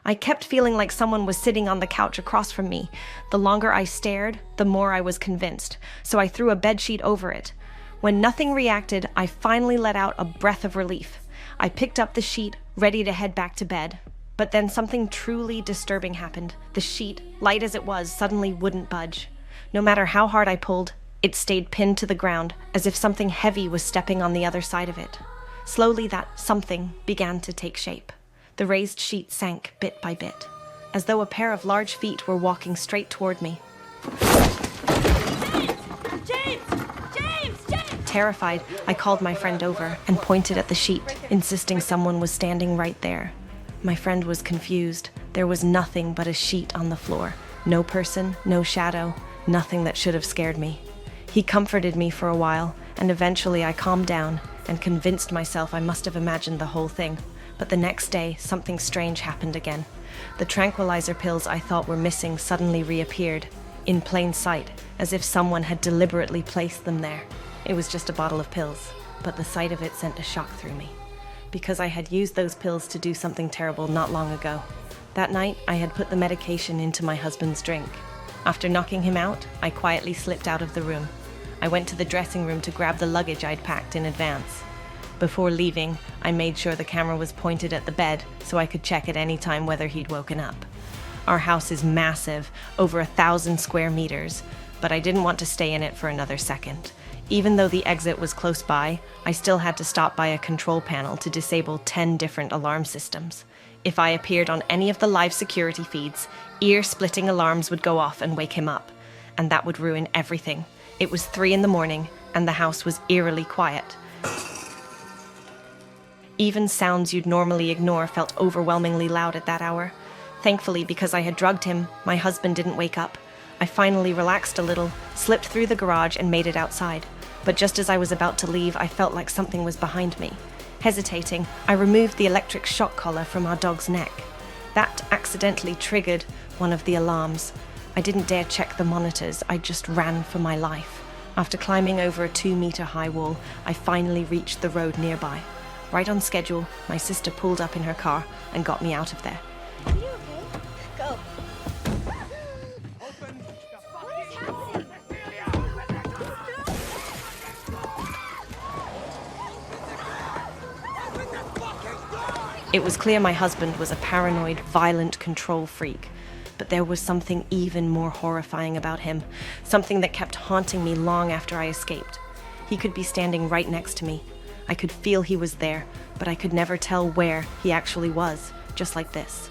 I kept feeling like someone was sitting on the couch across from me. The longer I stared, the more I was convinced, so I threw a bedsheet over it. When nothing reacted, I finally let out a breath of relief. I picked up the sheet, ready to head back to bed. But then something truly disturbing happened. The sheet, light as it was, suddenly wouldn't budge. No matter how hard I pulled, it stayed pinned to the ground, as if something heavy was stepping on the other side of it. Slowly, that something began to take shape. The raised sheet sank bit by bit, as though a pair of large feet were walking straight toward me. James! Terrified, I called my friend over and pointed at the sheet, insisting someone was standing right there. My friend was confused. There was nothing but a sheet on the floor. No person, no shadow, nothing that should have scared me. He comforted me for a while, and eventually I calmed down and convinced myself I must have imagined the whole thing. But the next day, something strange happened again. The tranquilizer pills I thought were missing suddenly reappeared, in plain sight, as if someone had deliberately placed them there. It was just a bottle of pills, but the sight of it sent a shock through me, because I had used those pills to do something terrible not long ago. That night, I had put the medication into my husband's drink. After knocking him out, I quietly slipped out of the room. I went to the dressing room to grab the luggage I'd packed in advance. Before leaving, I made sure the camera was pointed at the bed so I could check at any time whether he'd woken up. Our house is massive, over 1,000 square meters, but I didn't want to stay in it for another second. Even though the exit was close by, I still had to stop by a control panel to disable 10 different alarm systems. If I appeared on any of the live security feeds, ear-splitting alarms would go off and wake him up, and that would ruin everything. It was 3 a.m, and the house was eerily quiet. Even sounds you'd normally ignore felt overwhelmingly loud at that hour. Thankfully, because I had drugged him, my husband didn't wake up. I finally relaxed a little, slipped through the garage and made it outside. But just as I was about to leave, I felt like something was behind me. Hesitating, I removed the electric shock collar from our dog's neck. That accidentally triggered one of the alarms. I didn't dare check the monitors, I just ran for my life. After climbing over a 2-meter-high wall, I finally reached the road nearby. Right on schedule, my sister pulled up in her car and got me out of there. Are you okay? Go. What is happening? It was clear my husband was a paranoid, violent control freak. But there was something even more horrifying about him, something that kept haunting me long after I escaped. He could be standing right next to me. I could feel he was there, but I could never tell where he actually was, just like this.